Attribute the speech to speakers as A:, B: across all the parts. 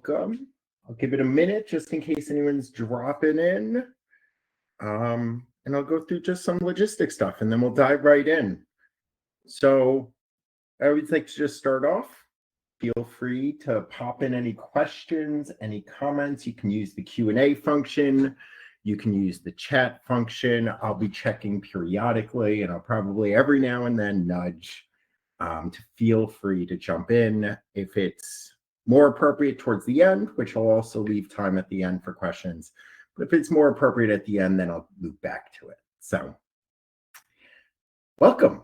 A: welcome. I'll give it a minute just in case anyone's dropping in. And I'll go through just some logistic stuff and then we'll dive right in. So I always like to just start off. Feel free to pop in any questions, any comments. You can use the Q&A function. You can use the chat function. I'll be checking periodically and I'll probably every now and then nudge to feel free to jump in if it's more appropriate towards the end, which I'll also leave time at the end for questions. But if it's more appropriate at the end, then I'll loop back to it. So welcome.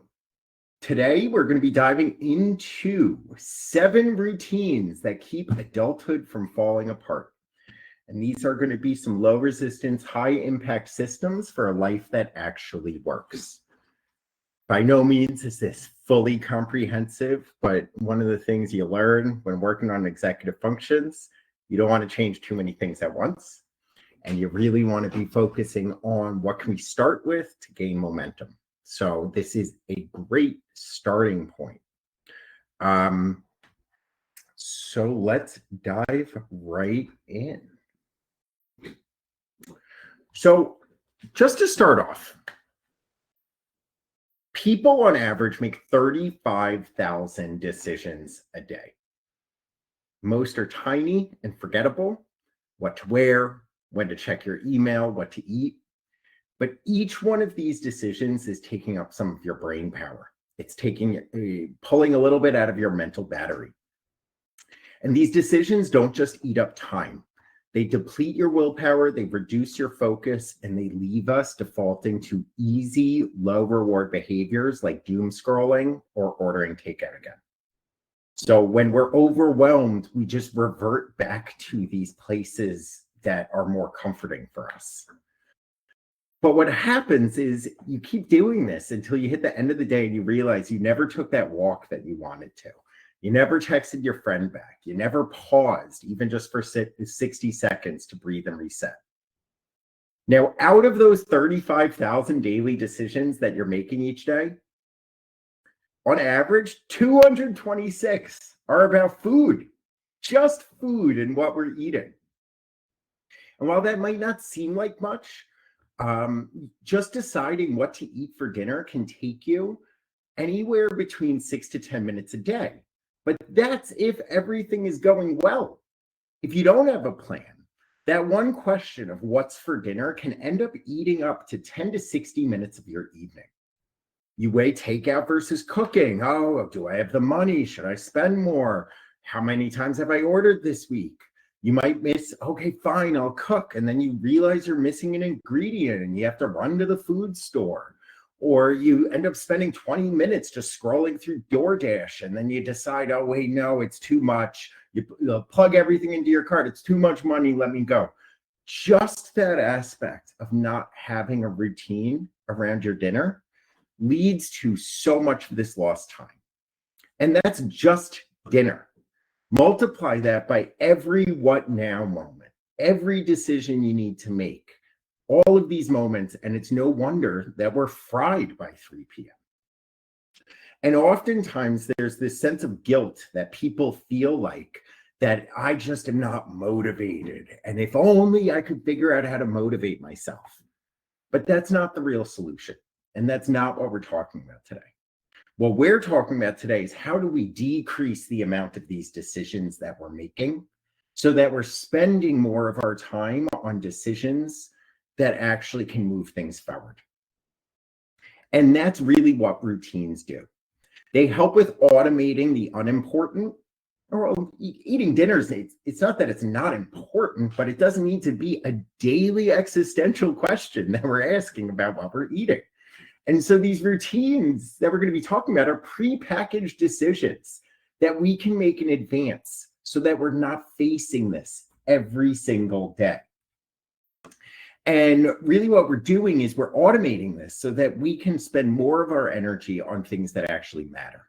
A: Today, we're going to be diving into 7 routines that keep adulthood from falling apart. And these are going to be some low resistance, high impact systems for a life that actually works. By no means is this fully comprehensive, but one of the things you learn when working on executive functions, you don't want to change too many things at once. And you really want to be focusing on what can we start with to gain momentum. So this is a great starting point. So let's dive right in. So just to start off, people on average make 35,000 decisions a day. Most are tiny and forgettable: what to wear, when to check your email, what to eat. But each one of these decisions is taking up some of your brain power. It's pulling a little bit out of your mental battery. And these decisions don't just eat up time. They deplete your willpower, they reduce your focus, and they leave us defaulting to easy, low reward behaviors like doom scrolling or ordering takeout again. So when we're overwhelmed, we just revert back to these places that are more comforting for us. But what happens is you keep doing this until you hit the end of the day and you realize you never took that walk that you wanted to. You never texted your friend back. You never paused, even just for 60 seconds to breathe and reset. Now, out of those 35,000 daily decisions that you're making each day, on average, 226 are about food, just food and what we're eating. And while that might not seem like much, just deciding what to eat for dinner can take you anywhere between 6 to 10 minutes a day. But that's if everything is going well. If you don't have a plan, that one question of what's for dinner can end up eating up to 10 to 60 minutes of your evening. You weigh takeout versus cooking. Oh, do I have the money? Should I spend more? How many times have I ordered this week? You might miss, okay, fine, I'll cook. And then you realize you're missing an ingredient and you have to run to the food store. Or you end up spending 20 minutes just scrolling through DoorDash. And then you decide, oh, wait, no, it's too much. You plug everything into your cart. It's too much money. Let me go. Just that aspect of not having a routine around your dinner leads to so much of this lost time. And that's just dinner. Multiply that by every what now moment, every decision you need to make, all of these moments, and it's no wonder that we're fried by 3 p.m. And oftentimes there's this sense of guilt that people feel like that I just am not motivated. And if only I could figure out how to motivate myself. But that's not the real solution. And that's not what we're talking about today. What we're talking about today is how do we decrease the amount of these decisions that we're making so that we're spending more of our time on decisions that actually can move things forward. And that's really what routines do. They help with automating the unimportant. Or eating dinners, it's not that it's not important, but it doesn't need to be a daily existential question that we're asking about what we're eating. And so these routines that we're going to be talking about are prepackaged decisions that we can make in advance so that we're not facing this every single day. And really what we're doing is we're automating this so that we can spend more of our energy on things that actually matter.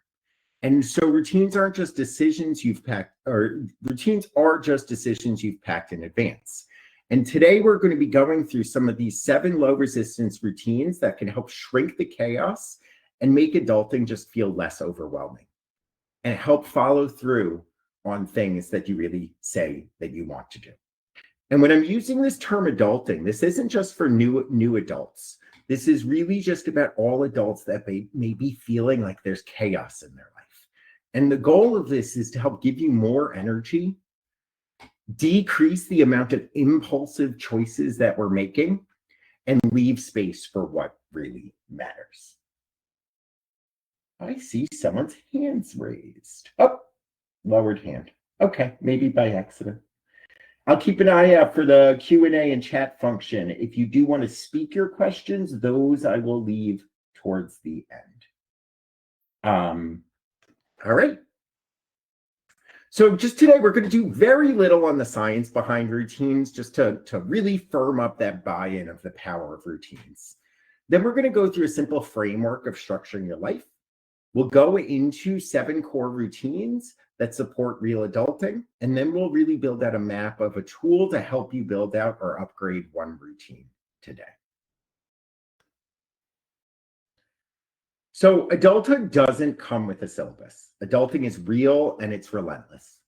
A: And so routines aren't just decisions you've packed, or routines are just decisions you've packed in advance. And today we're going to be going through some of these 7 low resistance routines that can help shrink the chaos and make adulting just feel less overwhelming and help follow through on things that you really say that you want to do. And when I'm using this term adulting, this isn't just for new adults. This is really just about all adults that may be feeling like there's chaos in their life. And the goal of this is to help give you more energy, decrease the amount of impulsive choices that we're making, and leave space for what really matters. I see someone's hands raised. Oh, lowered hand. Okay, maybe by accident. I'll keep an eye out for the Q&A and chat function. If you do want to speak your questions, those I will leave towards the end. All right. So just today, we're going to do very little on the science behind routines, just to really firm up that buy-in of the power of routines. Then we're going to go through a simple framework of structuring your life. We'll go into 7 core routines that support real adulting, and then we'll really build out a map of a tool to help you build out or upgrade one routine today. So adulthood doesn't come with a syllabus. Adulting is real and it's relentless.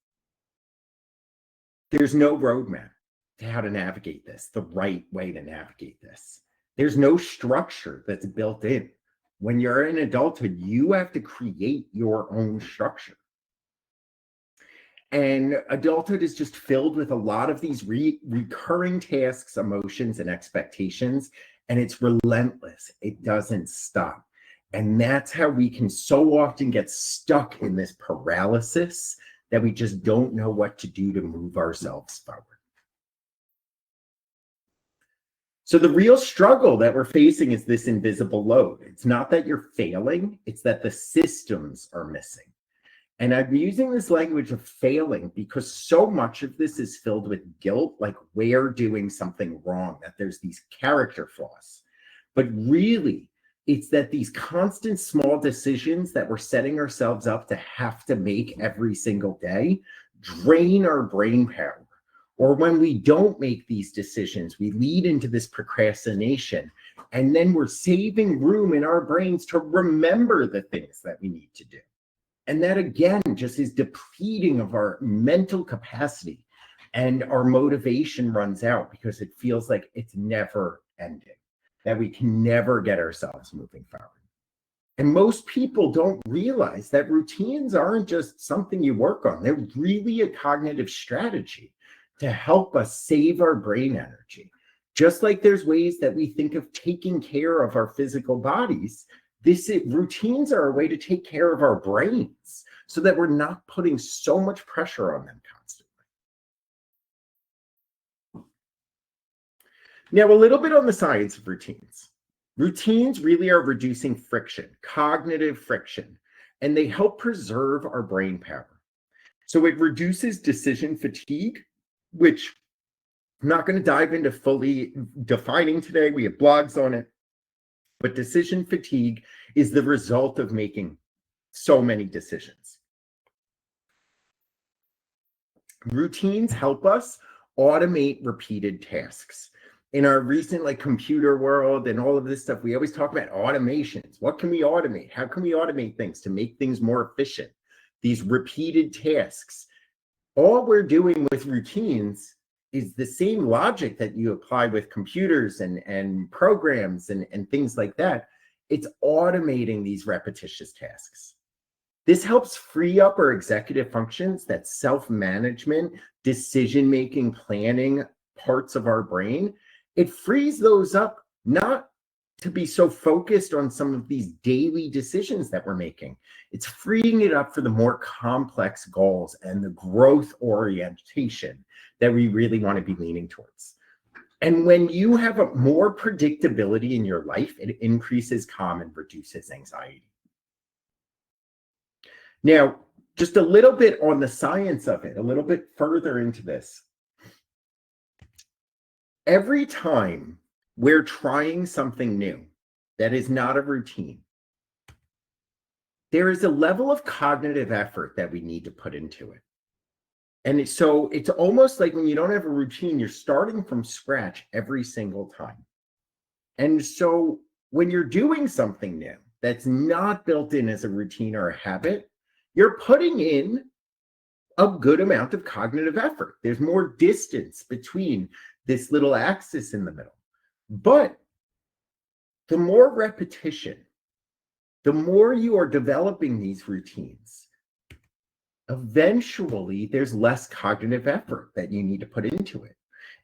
A: There's no roadmap to how to navigate this, the right way to navigate this. There's no structure that's built in. When you're in adulthood, you have to create your own structure. And adulthood is just filled with a lot of these recurring tasks, emotions, and expectations, and it's relentless. It doesn't stop. And that's how we can so often get stuck in this paralysis that we just don't know what to do to move ourselves forward. So the real struggle that we're facing is this invisible load. It's not that you're failing, it's that the systems are missing. And I'm using this language of failing because so much of this is filled with guilt, like we're doing something wrong, that there's these character flaws. But really, it's that these constant small decisions that we're setting ourselves up to have to make every single day drain our brain power. Or when we don't make these decisions, we lead into this procrastination, and then we're saving room in our brains to remember the things that we need to do. And that, again, just is depleting of our mental capacity, and our motivation runs out because it feels like it's never ending, that we can never get ourselves moving forward. And most people don't realize that routines aren't just something you work on. They're really a cognitive strategy to help us save our brain energy. Just like there's ways that we think of taking care of our physical bodies, routines are a way to take care of our brains so that we're not putting so much pressure on them constantly. Now, a little bit on the science of routines. Routines really are reducing friction, cognitive friction, and they help preserve our brain power. So it reduces decision fatigue, which I'm not going to dive into fully defining today. We have blogs on it. But decision fatigue is the result of making so many decisions. Routines help us automate repeated tasks. In our recent computer world and all of this stuff, we always talk about automations. What can we automate? How can we automate things to make things more efficient? These repeated tasks. All we're doing with routines is the same logic that you apply with computers and programs and things like that. It's automating these repetitious tasks. This helps free up our executive functions, that self-management, decision-making, planning parts of our brain. It frees those up not to be so focused on some of these daily decisions that we're making. It's freeing it up for the more complex goals and the growth orientation that we really want to be leaning towards. And when you have more predictability in your life, it increases calm and reduces anxiety. Now, just a little bit on the science of it, a little bit further into this. Every time we're trying something new that is not a routine, there is a level of cognitive effort that we need to put into it. And so it's almost like when you don't have a routine, you're starting from scratch every single time. And so when you're doing something new that's not built in as a routine or a habit, you're putting in a good amount of cognitive effort. There's more distance between this little axis in the middle. But the more repetition, the more you are developing these routines, eventually there's less cognitive effort that you need to put into it,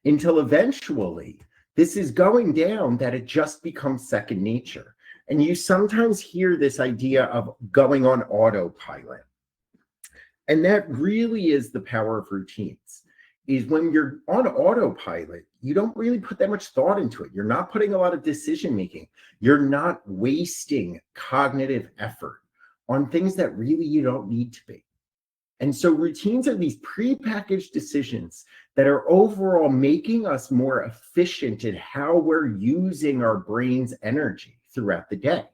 A: until eventually this is going down that it just becomes second nature. And you sometimes hear this idea of going on autopilot. And that really is the power of routines, is when you're on autopilot, you don't really put that much thought into it. You're not putting a lot of decision making. You're not wasting cognitive effort on things that really you don't need to be. And so routines are these prepackaged decisions that are overall making us more efficient in how we're using our brain's energy throughout the day.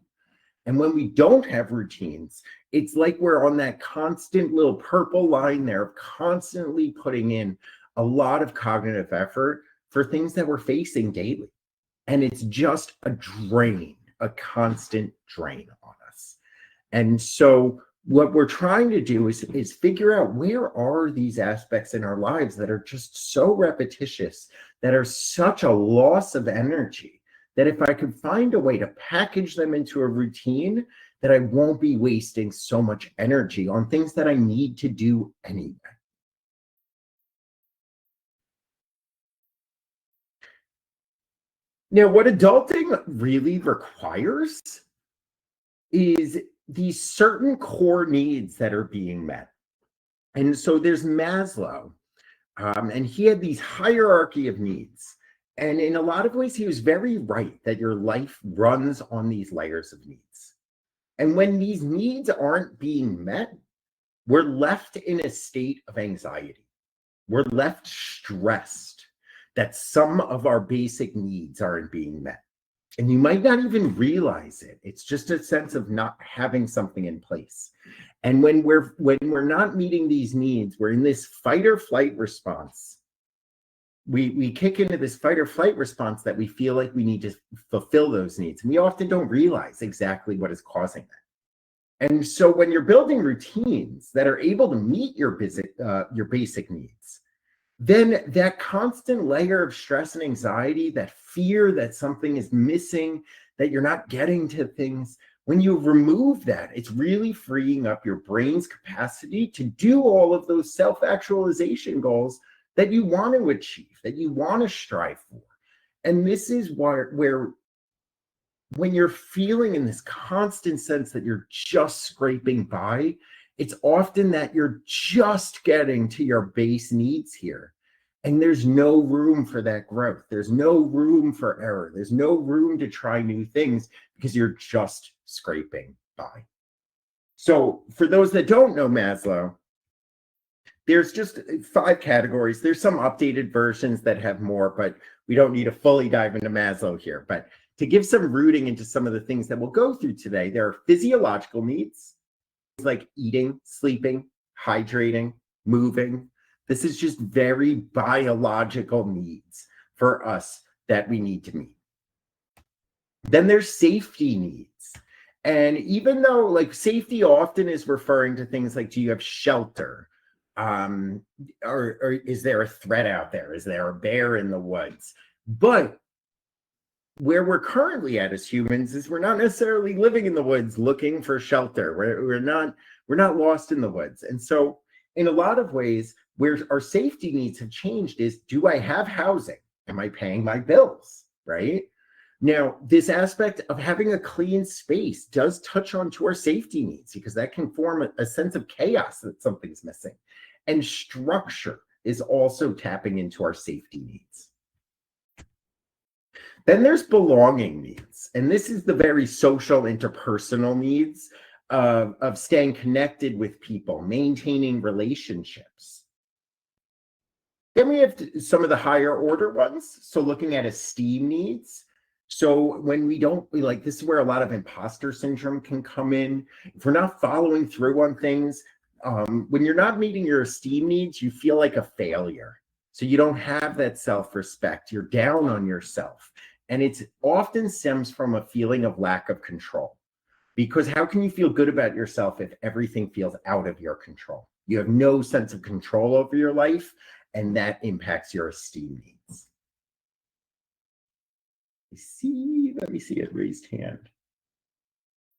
A: And when we don't have routines, it's like we're on that constant little purple line there of constantly putting in a lot of cognitive effort for things that we're facing daily. And it's just a drain, a constant drain on us. And so what we're trying to do is figure out, where are these aspects in our lives that are just so repetitious, that are such a loss of energy, that if I could find a way to package them into a routine, that I won't be wasting so much energy on things that I need to do anyway. Now, what adulting really requires is these certain core needs that are being met. And so there's Maslow, and he had these hierarchy of needs. And in a lot of ways, he was very right that your life runs on these layers of needs. And when these needs aren't being met, we're left in a state of anxiety. We're left stressed that some of our basic needs aren't being met. And you might not even realize it. It's just a sense of not having something in place. And when we're not meeting these needs, we're in this fight or flight response. We kick into this fight or flight response that we feel like we need to fulfill those needs. And we often don't realize exactly what is causing that. And so when you're building routines that are able to meet your basic needs, then that constant layer of stress and anxiety, that fear that something is missing, that you're not getting to things, when you remove that, it's really freeing up your brain's capacity to do all of those self-actualization goals that you want to achieve, that you want to strive for. And this is where when you're feeling in this constant sense that you're just scraping by, it's often that you're just getting to your base needs here. And there's no room for that growth. There's no room for error. There's no room to try new things because you're just scraping by. So for those that don't know Maslow, there's just 5 categories. There's some updated versions that have more, but we don't need to fully dive into Maslow here. But to give some rooting into some of the things that we'll go through today, there are physiological needs, like eating, sleeping, hydrating, moving. This is just very biological needs for us that we need to meet. Then there's safety needs. And even though like safety often is referring to things like, do you have shelter? Or is there a threat out there? Is there a bear in the woods? But where we're currently at as humans is we're not necessarily living in the woods looking for shelter. We're not lost in the woods. And so in a lot of ways, where our safety needs have changed is, do I have housing? Am I paying my bills? Right? Now, this aspect of having a clean space does touch on to our safety needs, because that can form a sense of chaos that something's missing. And structure is also tapping into our safety needs. Then there's belonging needs. And this is the very social, interpersonal needs of staying connected with people, maintaining relationships. Then we have some of the higher order ones. So looking at esteem needs. So when this is where a lot of imposter syndrome can come in. If we're not following through on things, when you're not meeting your esteem needs, you feel like a failure. So you don't have that self-respect. You're down on yourself. And it often stems from a feeling of lack of control. Because how can you feel good about yourself if everything feels out of your control? You have no sense of control over your life, and that impacts your esteem needs. Let me see a raised hand.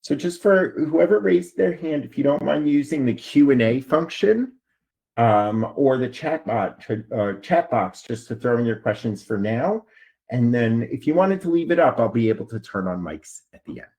A: So just for whoever raised their hand, if you don't mind using the Q&A function or the chat box just to throw in your questions for now. And then if you wanted to leave it up, I'll be able to turn on mics at the end.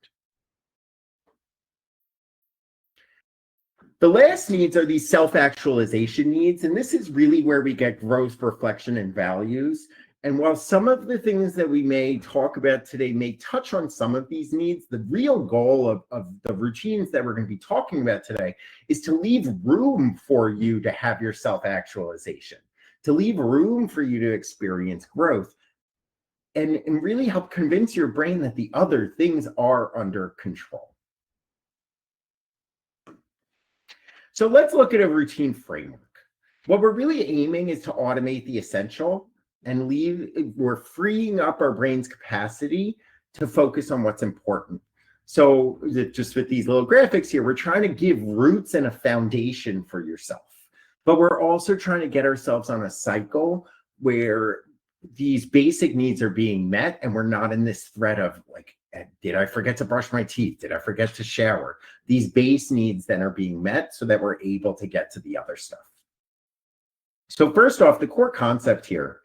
A: The last needs are these self-actualization needs, and this is really where we get growth, reflection, and values. And while some of the things that we may talk about today may touch on some of these needs, the real goal of the routines that we're going to be talking about today is to leave room for you to have your self-actualization, to leave room for you to experience growth, and really help convince your brain that the other things are under control. So let's look at a routine framework. What we're really aiming is to automate the essential and we're freeing up our brain's capacity to focus on what's important. So just with these little graphics here, we're trying to give roots and a foundation for yourself, but we're also trying to get ourselves on a cycle where these basic needs are being met and we're not in this thread of like, did I forget to brush my teeth? Did I forget to shower? These base needs then are being met so that we're able to get to the other stuff. So first off, the core concept here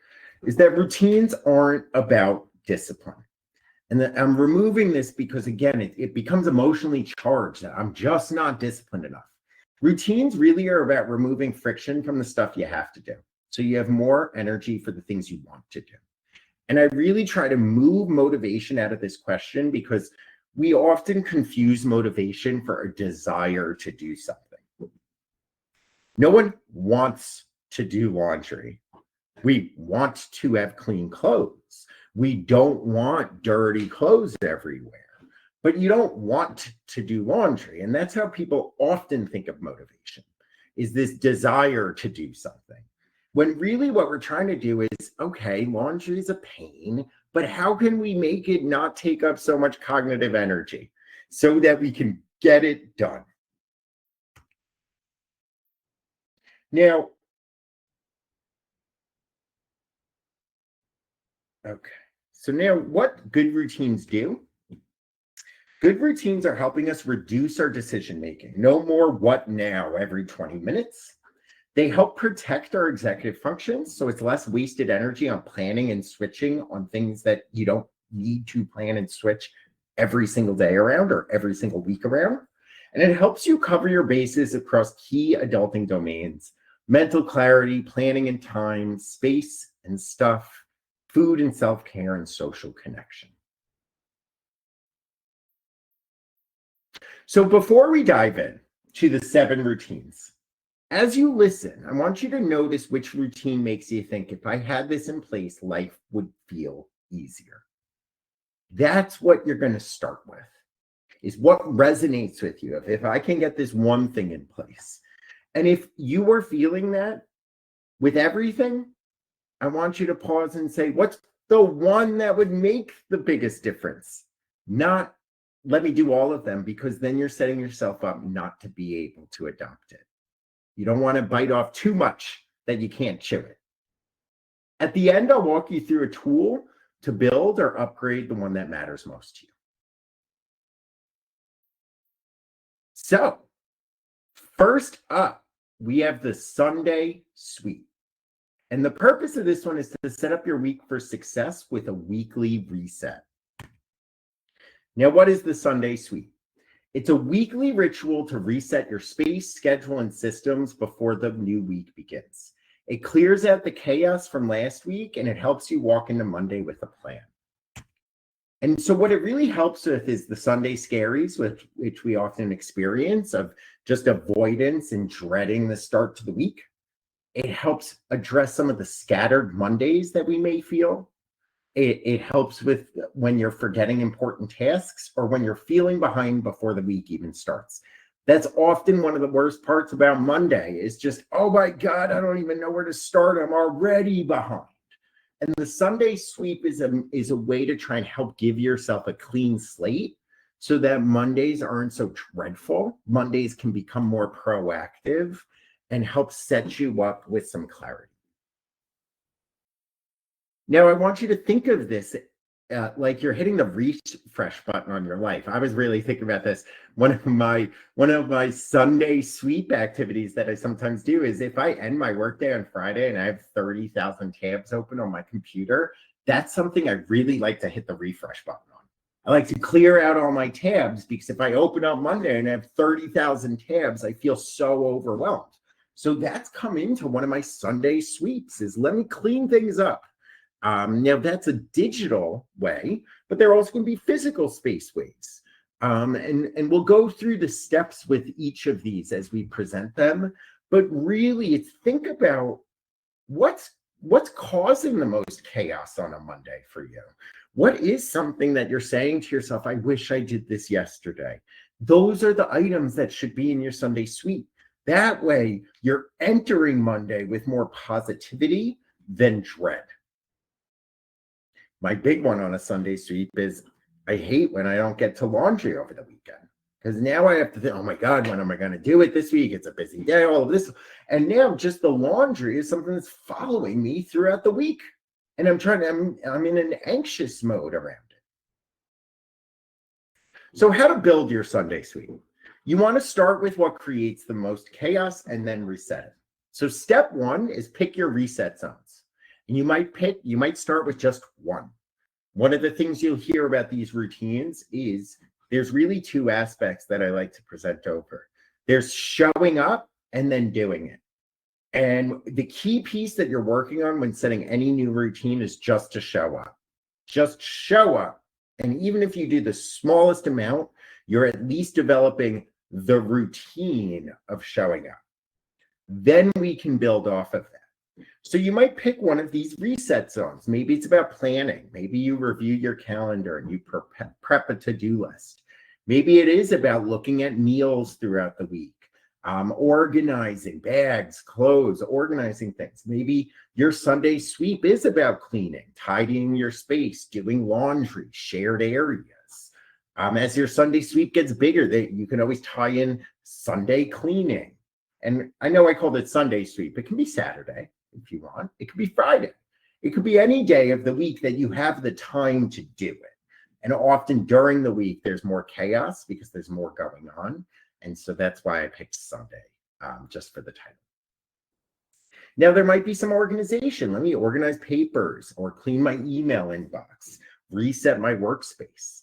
A: is that routines aren't about discipline. And I'm removing this because, again, it becomes emotionally charged that I'm just not disciplined enough. Routines really are about removing friction from the stuff you have to do, so you have more energy for the things you want to do. And I really try to move motivation out of this question because we often confuse motivation for a desire to do something. No one wants to do laundry. We want to have clean clothes. We don't want dirty clothes everywhere, but you don't want to do laundry. And that's how people often think of motivation, is this desire to do something. When really what we're trying to do is, okay, laundry is a pain, but how can we make it not take up so much cognitive energy so that we can get it done? Now, okay, so now what good routines do? Good routines are helping us reduce our decision making. No more what now every 20 minutes. They help protect our executive functions, so it's less wasted energy on planning and switching on things that you don't need to plan and switch every single day around or every single week around. And it helps you cover your bases across key adulting domains: mental clarity, planning and time, space and stuff, food and self-care, and social connection. So before we dive in to the 7 routines, as you listen, I want you to notice which routine makes you think, if I had this in place, life would feel easier. That's what you're going to start with, is what resonates with you. If I can get this one thing in place. And if you are feeling that with everything, I want you to pause and say, what's the one that would make the biggest difference? Not let me do all of them, because then you're setting yourself up not to be able to adopt it. You don't want to bite off too much that you can't chew it. At the end, I'll walk you through a tool to build or upgrade the one that matters most to you. So, first up, we have the Sunday Sweep. And the purpose of this one is to set up your week for success with a weekly reset. Now, what is the Sunday Sweep? It's a weekly ritual to reset your space, schedule, and systems before the new week begins. It clears out the chaos from last week, and it helps you walk into Monday with a plan. And so what it really helps with is the Sunday scaries, which we often experience, of just avoidance and dreading the start to the week. It helps address some of the scattered Mondays that we may feel. It helps with when you're forgetting important tasks or when you're feeling behind before the week even starts. That's often one of the worst parts about Monday, is just, oh my God, I don't even know where to start. I'm already behind. And the Sunday Sweep is a way to try and help give yourself a clean slate so that Mondays aren't so dreadful. Mondays can become more proactive, and help set you up with some clarity. Now, I want you to think of this like you're hitting the refresh button on your life. I was really thinking about this. One of my Sunday sweep activities that I sometimes do is if I end my workday on Friday and I have 30,000 tabs open on my computer, that's something I really like to hit the refresh button on. I like to clear out all my tabs because if I open up Monday and I have 30,000 tabs, I feel so overwhelmed. So that's come into one of my Sunday sweeps is let me clean things up. Now that's a digital way, but there are also going to be physical space ways. And we'll go through the steps with each of these as we present them. But really, it's think about what's causing the most chaos on a Monday for you. What is something that you're saying to yourself, I wish I did this yesterday? Those are the items that should be in your Sunday sweep. That way, you're entering Monday with more positivity than dread. My big one on a Sunday sweep is I hate when I don't get to laundry over the weekend because now I have to think, oh my God, when am I going to do it this week? It's a busy day, all of this. And now just the laundry is something that's following me throughout the week. And I'm in an anxious mode around it. So how to build your Sunday sweep? You want to start with what creates the most chaos and then reset it. So step one is pick your reset zones. And you might start with just one. One of the things you'll hear about these routines is there's really two aspects that I like to present over. There's showing up and then doing it. And the key piece that you're working on when setting any new routine is just to show up. Just show up. And even if you do the smallest amount, you're at least developing the routine of showing up. Then we can build off of that. So you might pick one of these reset zones. Maybe it's about planning. Maybe you review your calendar and you prep a to-do list. Maybe it is about looking at meals throughout the week, organizing bags, clothes, organizing things. Maybe your Sunday sweep is about cleaning, tidying your space, doing laundry, shared areas. As your Sunday sweep gets bigger, you can always tie in Sunday cleaning. And I know I called it Sunday sweep. It can be Saturday if you want. It could be Friday. It could be any day of the week that you have the time to do it. And often during the week, there's more chaos because there's more going on. And so that's why I picked Sunday, just for the title. Now, there might be some organization. Let me organize papers or clean my email inbox, reset my workspace.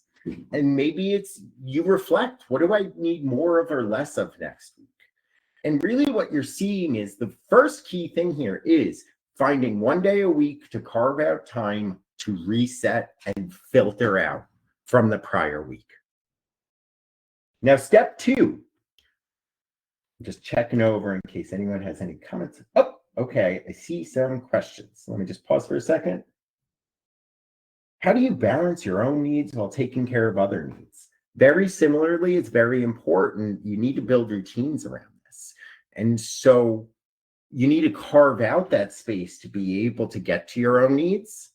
A: And maybe it's you reflect, what do I need more of or less of next week? And really what you're seeing is the first key thing here is finding one day a week to carve out time to reset and filter out from the prior week. Now, step two, I'm just checking over in case anyone has any comments. Oh, okay, I see some questions. Let me just pause for a second. How do you balance your own needs while taking care of other needs? Very similarly, it's very important. You need to build routines around this. And so you need to carve out that space to be able to get to your own needs.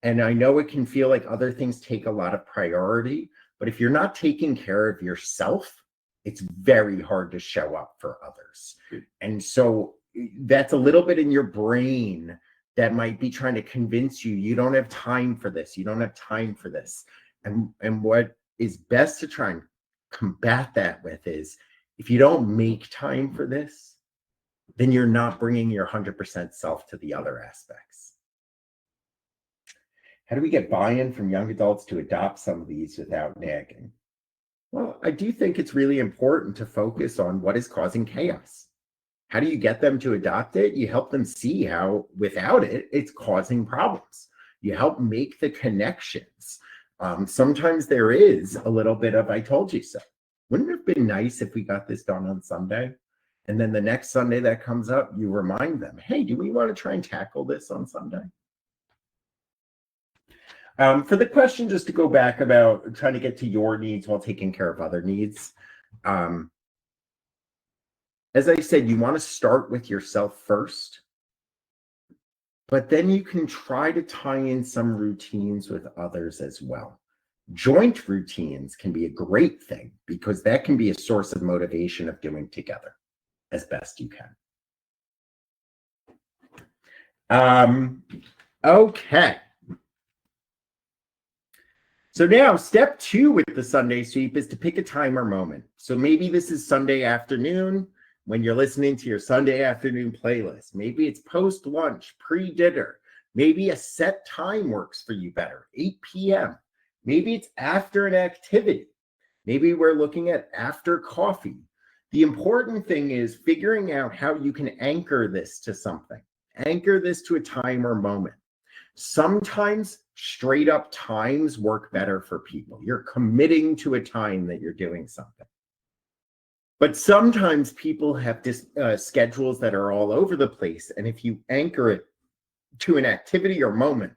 A: And I know it can feel like other things take a lot of priority, but if you're not taking care of yourself, it's very hard to show up for others. And so that's a little bit in your brain that might be trying to convince you, you don't have time for this. You don't have time for this. And what is best to try and combat that with is if you don't make time for this, then you're not bringing your 100% self to the other aspects. How do we get buy-in from young adults to adopt some of these without nagging? Well, I do think it's really important to focus on what is causing chaos. How do you get them to adopt it? You help them see how without it, it's causing problems. You help make the connections. Sometimes there is a little bit of, I told you so. Wouldn't it have been nice if we got this done on Sunday? And then the next Sunday that comes up, you remind them, hey, do we want to try and tackle this on Sunday? For the question, just to go back about trying to get to your needs while taking care of other needs. As I said, you want to start with yourself first, but then you can try to tie in some routines with others as well. Joint routines can be a great thing because that can be a source of motivation of doing together as best you can. Okay. So now step 2 with the Sunday sweep is to pick a time or moment. So maybe this is Sunday afternoon when you're listening to your Sunday afternoon playlist. Maybe it's post lunch, pre-dinner. Maybe a set time works for you better, 8 p.m. Maybe it's after an activity. Maybe we're looking at after coffee. The important thing is figuring out how you can anchor this to something. Anchor this to a time or moment. Sometimes straight up times work better for people. You're committing to a time that you're doing something. But sometimes people have schedules that are all over the place. And if you anchor it to an activity or moment,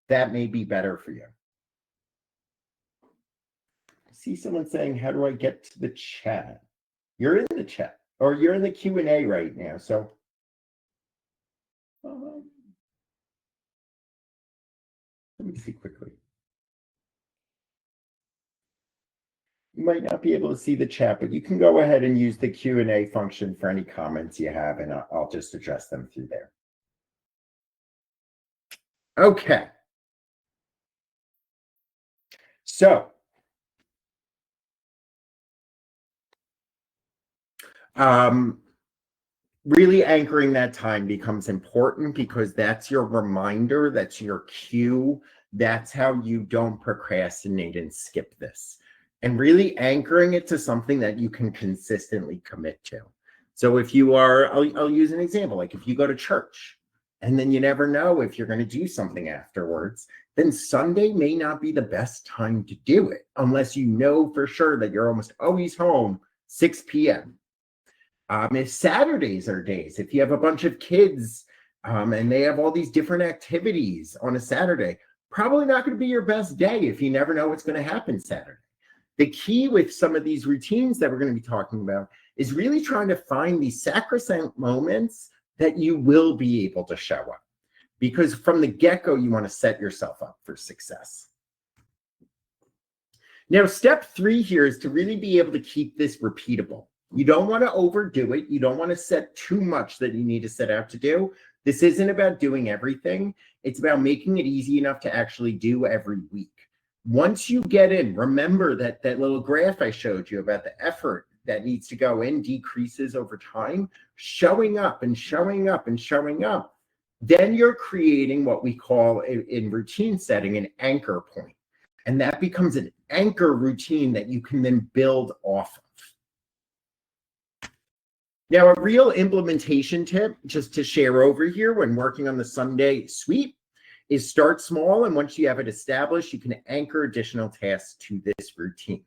A: that may be better for you. I see someone saying, how do I get to the chat? You're in the chat, or you're in the Q&A right now. So let me see quickly. You might not be able to see the chat, but you can go ahead and use the Q&A function for any comments you have, and I'll just address them through there. Okay. So, really anchoring that time becomes important because that's your reminder, that's your cue, that's how you don't procrastinate and skip this. And really anchoring it to something that you can consistently commit to. So if you are, I'll use an example, like if you go to church and then you never know if you're going to do something afterwards, then Sunday may not be the best time to do it unless you know for sure that you're almost always home 6 p.m. If Saturdays are days, if you have a bunch of kids and they have all these different activities on a Saturday, probably not going to be your best day if you never know what's going to happen Saturday. The key with some of these routines that we're going to be talking about is really trying to find these sacrosanct moments that you will be able to show up. Because from the get-go, you want to set yourself up for success. Now, step 3 here is to really be able to keep this repeatable. You don't want to overdo it. You don't want to set too much that you need to set out to do. This isn't about doing everything. It's about making it easy enough to actually do every week. Once you get in, remember that little graph I showed you about the effort that needs to go in decreases over time, showing up and showing up and showing up. Then you're creating what we call in routine setting an anchor point. And that becomes an anchor routine that you can then build off of. Now, a real implementation tip just to share over here when working on the Sunday sweep is start small. And once you have it established, you can anchor additional tasks to this routine.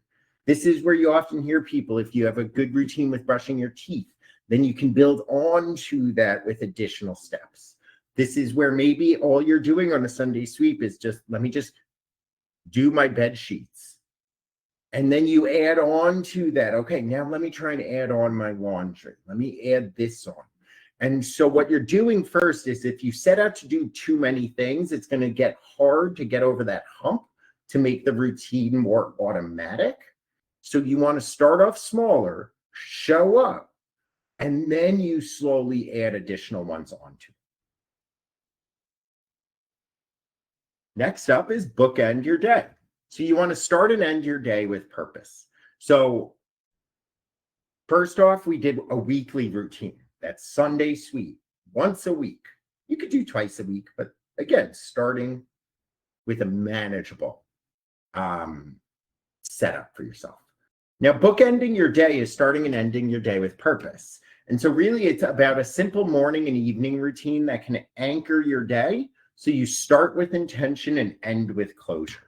A: This is where you often hear people, if you have a good routine with brushing your teeth, then you can build on to that with additional steps. This is where maybe all you're doing on a Sunday sweep is just, let me just do my bed sheets. And then you add on to that. Okay, now let me try and add on my laundry. Let me add this on. And so what you're doing first is if you set out to do too many things, it's going to get hard to get over that hump to make the routine more automatic. So you want to start off smaller, show up, and then you slowly add additional ones onto it. Next up is bookend your day. So you want to start and end your day with purpose. So first off, we did a weekly routine. That's Sunday sweep, once a week. You could do twice a week, but again, starting with a manageable setup for yourself. Now, bookending your day is starting and ending your day with purpose. And so really it's about a simple morning and evening routine that can anchor your day. So you start with intention and end with closure.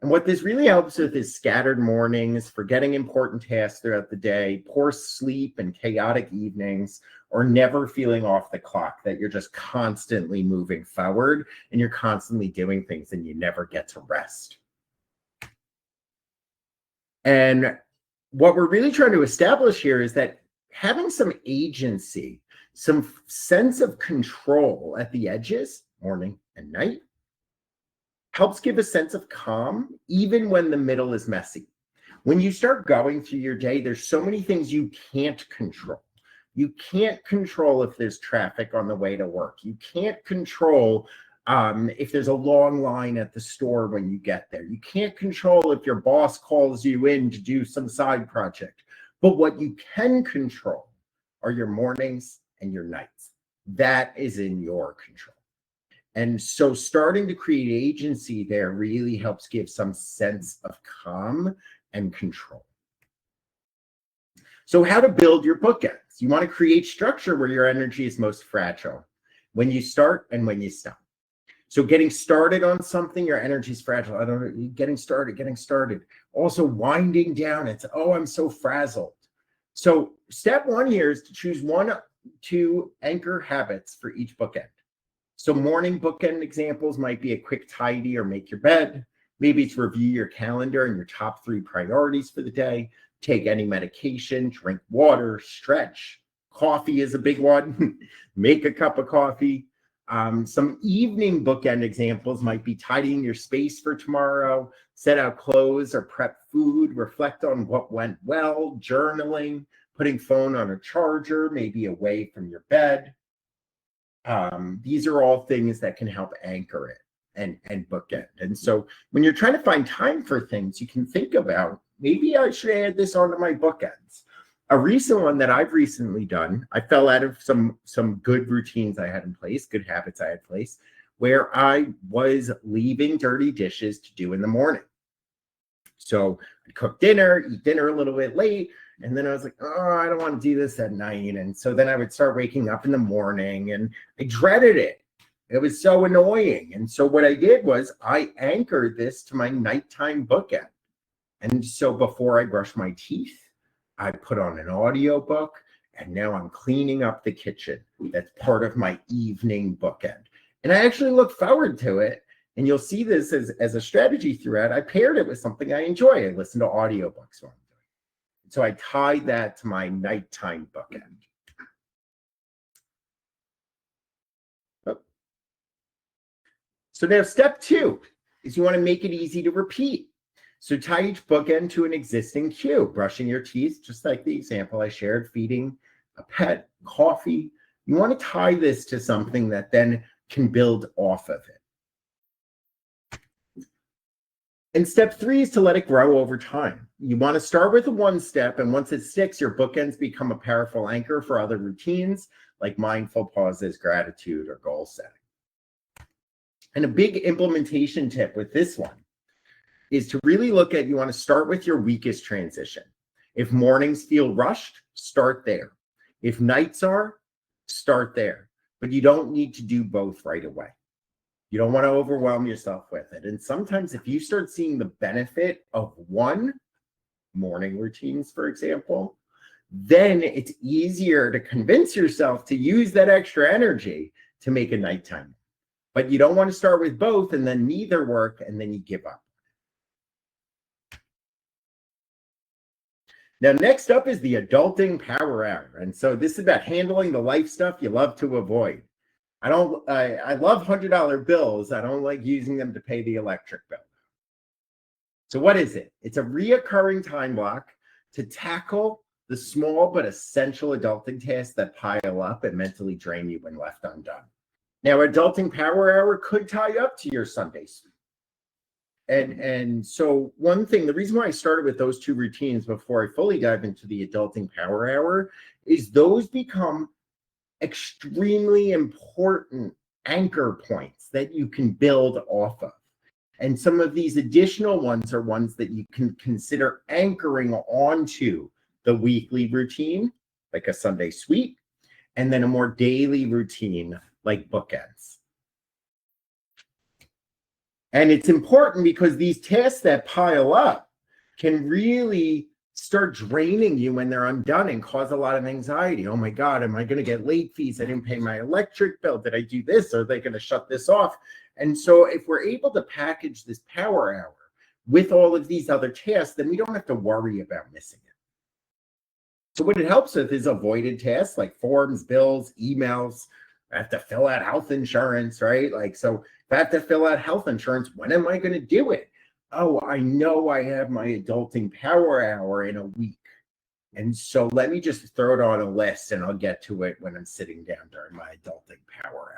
A: And what this really helps with is scattered mornings, forgetting important tasks throughout the day, poor sleep and chaotic evenings, or never feeling off the clock, that you're just constantly moving forward and you're constantly doing things and you never get to rest. And what we're really trying to establish here is that having some agency, some sense of control at the edges, morning and night, helps give a sense of calm, even when the middle is messy. When you start going through your day, there's so many things you can't control. You can't control if there's traffic on the way to work. You can't control if there's a long line at the store when you get there. You can't control if your boss calls you in to do some side project. But what you can control are your mornings and your nights. That is in your control. And so starting to create agency there really helps give some sense of calm and control. So how to build your bookends. You want to create structure where your energy is most fragile, when you start and when you stop. So getting started on something, your energy is fragile. I don't know, getting started. Also winding down, it's, oh, I'm so frazzled. So step one here is to choose 1-2 anchor habits for each bookend. So morning bookend examples might be a quick tidy or make your bed. Maybe it's review your calendar and your top 3 priorities for the day. Take any medication, drink water, stretch. Coffee is a big one. Make a cup of coffee. Some evening bookend examples might be tidying your space for tomorrow, set out clothes or prep food, reflect on what went well, journaling, putting phone on a charger, maybe away from your bed. These are all things that can help anchor it and bookend. And so when you're trying to find time for things, you can think about, maybe I should add this onto my bookends. A recent one that I've recently done, I fell out of some good routines I had in place, good habits I had in place, where I was leaving dirty dishes to do in the morning. So I'd cook dinner, eat dinner a little bit late, and then I was like, oh, I don't want to do this at night. And so then I would start waking up in the morning and I dreaded it. It was so annoying. And so what I did was I anchored this to my nighttime bookend. And so before I brush my teeth, I put on an audiobook, and now I'm cleaning up the kitchen. That's part of my evening bookend. And I actually look forward to it. And you'll see this as a strategy throughout. I paired it with something I enjoy. I listen to audiobooks while I'm doing it. So I tied that to my nighttime bookend. Oh. So now step 2 is you want to make it easy to repeat. So tie each bookend to an existing cue, brushing your teeth, just like the example I shared, feeding a pet, coffee. You want to tie this to something that then can build off of it. And step 3 is to let it grow over time. You want to start with one step, and once it sticks, your bookends become a powerful anchor for other routines like mindful pauses, gratitude, or goal setting. And a big implementation tip with this one is to really look at, you want to start with your weakest transition. If mornings feel rushed, start there. If nights are, start there. But you don't need to do both right away. You don't want to overwhelm yourself with it. And sometimes if you start seeing the benefit of one, morning routines, for example, then it's easier to convince yourself to use that extra energy to make a nighttime. But you don't want to start with both and then neither work and then you give up. Now, next up is the Adulting Power Hour. And so this is about handling the life stuff you love to avoid. I love $100 bills. I don't like using them to pay the electric bill. So what is it? It's a reoccurring time block to tackle the small but essential adulting tasks that pile up and mentally drain you when left undone. Now, Adulting Power Hour could tie up to your Sunday sleep. And so one thing, the reason why I started with those 2 routines before I fully dive into the Adulting Power Hour is those become extremely important anchor points that you can build off of. And some of these additional ones are ones that you can consider anchoring onto the weekly routine, like a Sunday sweep, and then a more daily routine like bookends. And it's important because these tasks that pile up can really start draining you when they're undone and cause a lot of anxiety. Oh my God, am I going to get late fees? I didn't pay my electric bill. Did I do this? Are they going to shut this off? And so if we're able to package this power hour with all of these other tasks, then we don't have to worry about missing it. So what it helps with is avoided tasks like forms, bills, emails. I have to fill out health insurance, right? Like, so if I have to fill out health insurance, when am I going to do it? Oh, I know I have my Adulting Power Hour in a week. And so let me just throw it on a list, and I'll get to it when I'm sitting down during my adulting power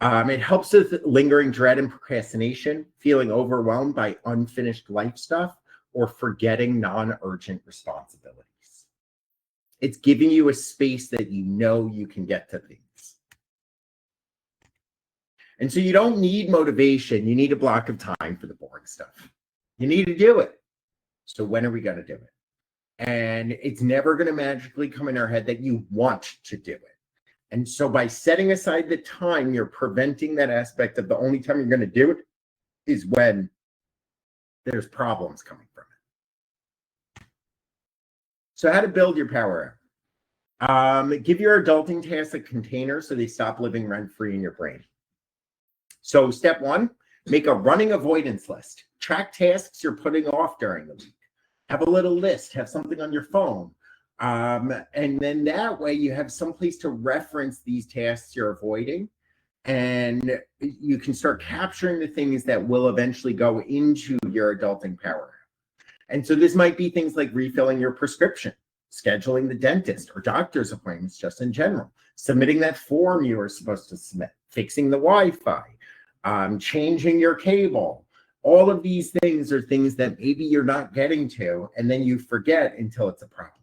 A: hour. It helps with lingering dread and procrastination, feeling overwhelmed by unfinished life stuff, or forgetting non-urgent responsibilities. It's giving you a space that you know you can get to things. And so you don't need motivation. You need a block of time for the boring stuff. You need to do it. So when are we going to do it? And it's never going to magically come in our head that you want to do it. And so by setting aside the time, you're preventing that aspect of the only time you're going to do it is when there's problems coming from it. So how to build your power hour. Give your adulting tasks a container so they stop living rent-free in your brain. So step one, make a running avoidance list. Track tasks you're putting off during the week. Have a little list, have something on your phone. And then that way you have some place to reference these tasks you're avoiding. And you can start capturing the things that will eventually go into your adulting power. And so this might be things like refilling your prescription, scheduling the dentist or doctor's appointments just in general, submitting that form you were supposed to submit, fixing the Wi-Fi, changing your cable. All of these things are things that maybe you're not getting to, and then you forget until it's a problem,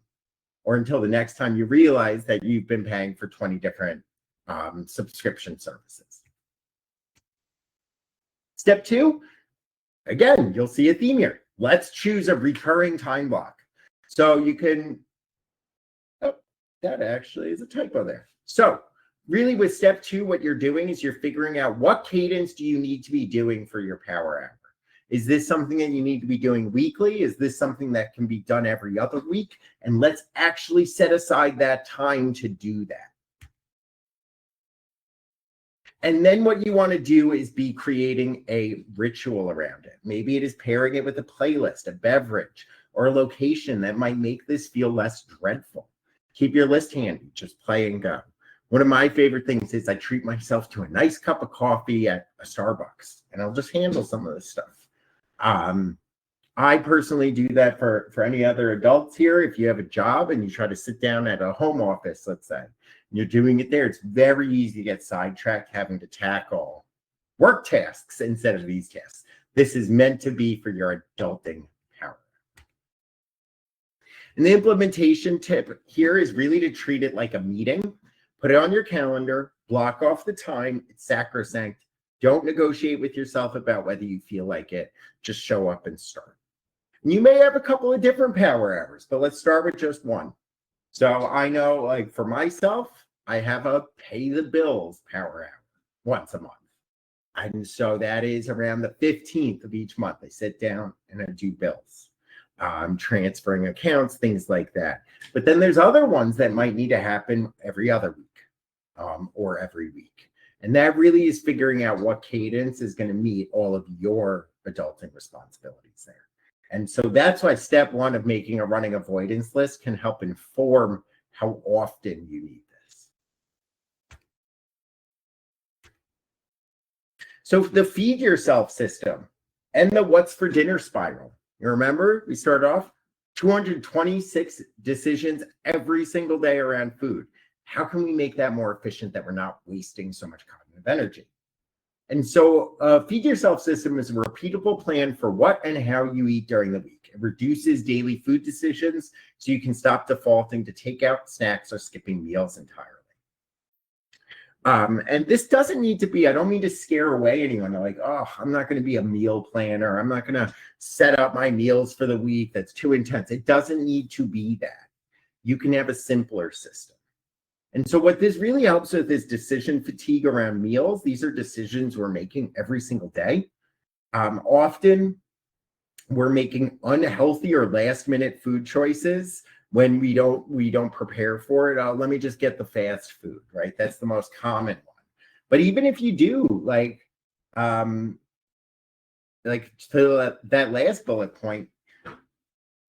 A: or until the next time you realize that you've been paying for 20 different subscription services. Step two, again, you'll see a theme here. Let's choose a recurring time block. So you can, oh, that actually is a typo there. So really with step two, what you're doing is you're figuring out what cadence do you need to be doing for your power hour. Is this something that you need to be doing weekly? Is this something that can be done every other week? And let's actually set aside that time to do that. And then what you want to do is be creating a ritual around it. Maybe it is pairing it with a playlist, a beverage, or a location that might make this feel less dreadful. Keep your list handy, just play and go. One of my favorite things is I treat myself to a nice cup of coffee at a Starbucks, and I'll just handle some of this stuff. I personally do that for any other adults here. If you have a job and you try to sit down at a home office, let's say, and you're doing it there, it's very easy to get sidetracked having to tackle work tasks instead of these tasks. This is meant to be for your adulting power. And the implementation tip here is really to treat it like a meeting. Put it on your calendar, block off the time, it's sacrosanct. Don't negotiate with yourself about whether you feel like it. Just show up and start. And you may have a couple of different power hours, but let's start with just one. So I know, like for myself, I have a pay the bills power hour once a month. And so that is around the 15th of each month. I sit down and I do bills. I'm transferring accounts, things like that. But then there's other ones that might need to happen every other week or every week. And that really is figuring out what cadence is going to meet all of your adulting responsibilities there. And so that's why step one of making a running avoidance list can help inform how often you need this. So the feed yourself system and the what's for dinner spiral. You remember we started off 226 decisions every single day around food. How can we make that more efficient that we're not wasting so much cognitive energy? And so feed yourself system is a repeatable plan for what and how you eat during the week. It reduces daily food decisions so you can stop defaulting to takeout, snacks, or skipping meals entirely. And this doesn't need to be, I don't mean to scare away anyone. They're like, oh, I'm not going to be a meal planner. I'm not going to set up my meals for the week. That's too intense. It doesn't need to be that. You can have a simpler system. And so what this really helps with is decision fatigue around meals. These are decisions we're making every single day. Often we're making unhealthy or last minute food choices when we don't prepare for it. Let me just get the fast food, right? That's the most common one. But even if you do, like to that last bullet point,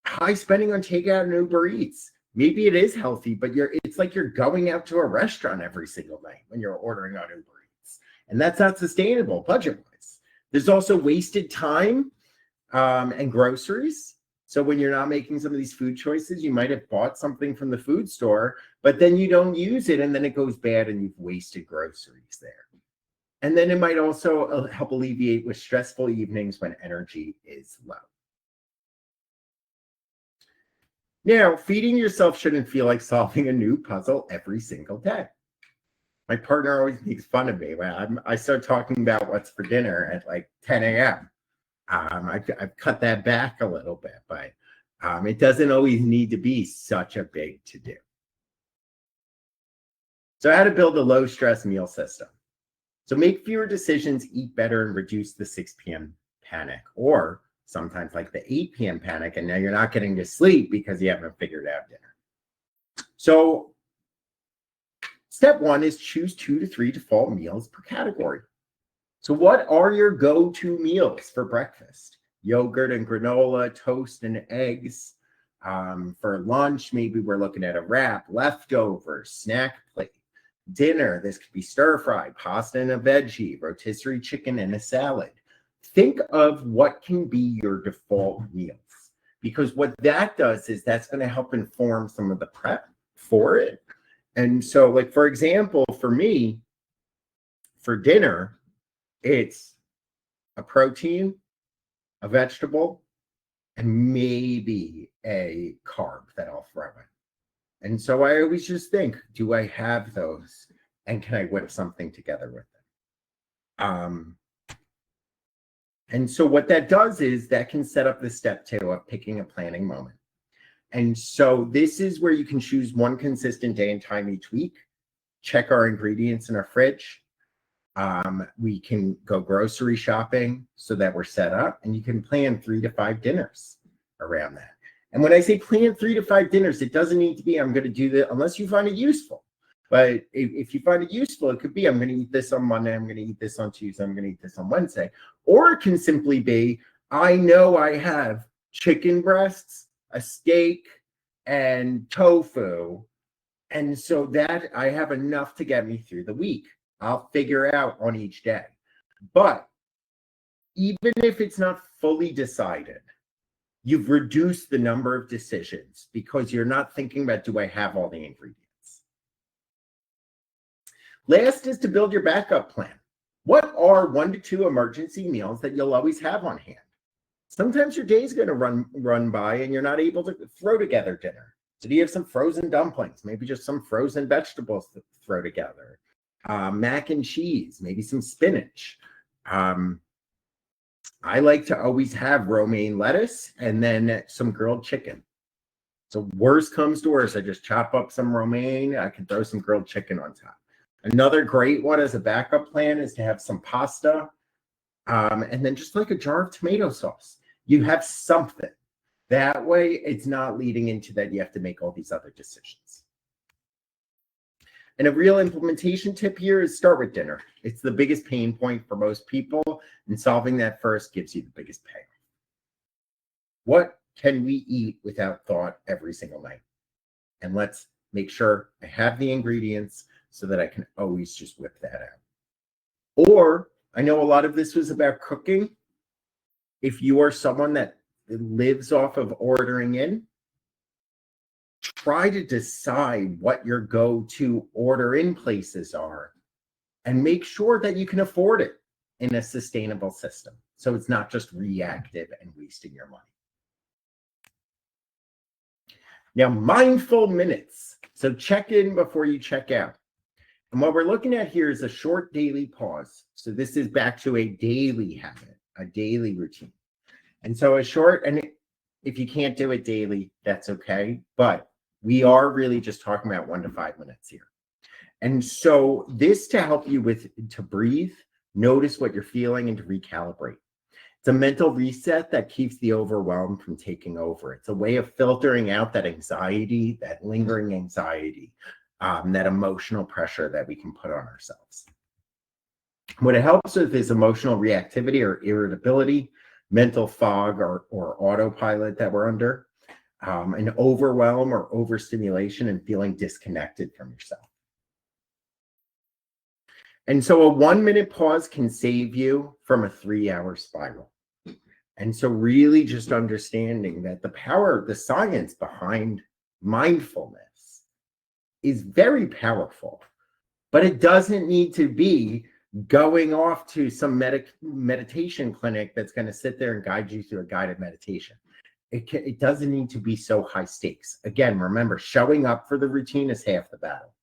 A: high spending on takeout and Uber Eats. Maybe it is healthy, but it's like you're going out to a restaurant every single night when you're ordering on Uber Eats. And that's not sustainable budget-wise. There's also wasted time and groceries. So when you're not making some of these food choices, you might have bought something from the food store, but then you don't use it and then it goes bad and you've wasted groceries there. And then it might also help alleviate with stressful evenings when energy is low. Now, feeding yourself shouldn't feel like solving a new puzzle every single day. My partner always makes fun of me when I start talking about what's for dinner at like 10 a.m. I've cut that back a little bit, but it doesn't always need to be such a big to-do. So how to build a low-stress meal system. So make fewer decisions, eat better, and reduce the 6 p.m. panic, or sometimes like the 8 p.m. panic, and now you're not getting to sleep because you haven't figured out dinner. So step one is choose 2 to 3 default meals per category. So what are your go-to meals for breakfast? Yogurt and granola, toast and eggs. For lunch, maybe we're looking at a wrap, leftovers, snack plate. Dinner, this could be stir-fry, pasta and a veggie, rotisserie chicken and a salad. Think of what can be your default meals, because what that does is that's going to help inform some of the prep for it. And so, like, for example, for me, for dinner, it's a protein, a vegetable, and maybe a carb that I'll throw in. And so I always just think, do I have those? And can I whip something together with it? And so what that does is that can set up the step 2 of picking a planning moment. And so this is where you can choose one consistent day and time each week, check our ingredients in our fridge. We can go grocery shopping so that we're set up, and you can plan 3 to 5 dinners around that. And when I say plan 3 to 5 dinners, it doesn't need to be I'm going to do that unless you find it useful. But if you find it useful, it could be I'm going to eat this on Monday, I'm going to eat this on Tuesday, I'm going to eat this on Wednesday. Or it can simply be I know I have chicken breasts, a steak, and tofu. And so that I have enough to get me through the week. I'll figure out on each day. But even if it's not fully decided, you've reduced the number of decisions because you're not thinking about, do I have all the ingredients? Last is to build your backup plan. What are 1 to 2 emergency meals that you'll always have on hand? Sometimes your day is going to run by and you're not able to throw together dinner. So do you have some frozen dumplings? Maybe just some frozen vegetables to throw together. Mac and cheese, maybe some spinach. I like to always have romaine lettuce and then some grilled chicken. So worst comes to worst, I just chop up some romaine. I can throw some grilled chicken on top. Another great one as a backup plan is to have some pasta and then just like a jar of tomato sauce. You have something. That way it's not leading into that you have to make all these other decisions. And a real implementation tip here is start with dinner. It's the biggest pain point for most people, and solving that first gives you the biggest payoff. What can we eat without thought every single night? And let's make sure I have the ingredients so that I can always just whip that out. Or I know a lot of this was about cooking. If you are someone that lives off of ordering in, try to decide what your go-to order in places are and make sure that you can afford it in a sustainable system. So it's not just reactive and wasting your money. Now, mindful minutes. So check in before you check out. And what we're looking at here is a short daily pause. So this is back to a daily habit, a daily routine. And so a short, and if you can't do it daily, that's okay. But we are really just talking about 1 to 5 minutes here. And so this to help you to breathe, notice what you're feeling, and to recalibrate. It's a mental reset that keeps the overwhelm from taking over. It's a way of filtering out that anxiety, that lingering anxiety, that emotional pressure that we can put on ourselves. What it helps with is emotional reactivity or irritability, mental fog or autopilot that we're under, an overwhelm or overstimulation, and feeling disconnected from yourself. And so a 1-minute pause can save you from a 3-hour spiral. And so really just understanding that the power, the science behind mindfulness is very powerful, but it doesn't need to be going off to some meditation clinic that's going to sit there and guide you through a guided meditation. It doesn't need to be so high stakes. Again, remember, showing up for the routine is half the battle.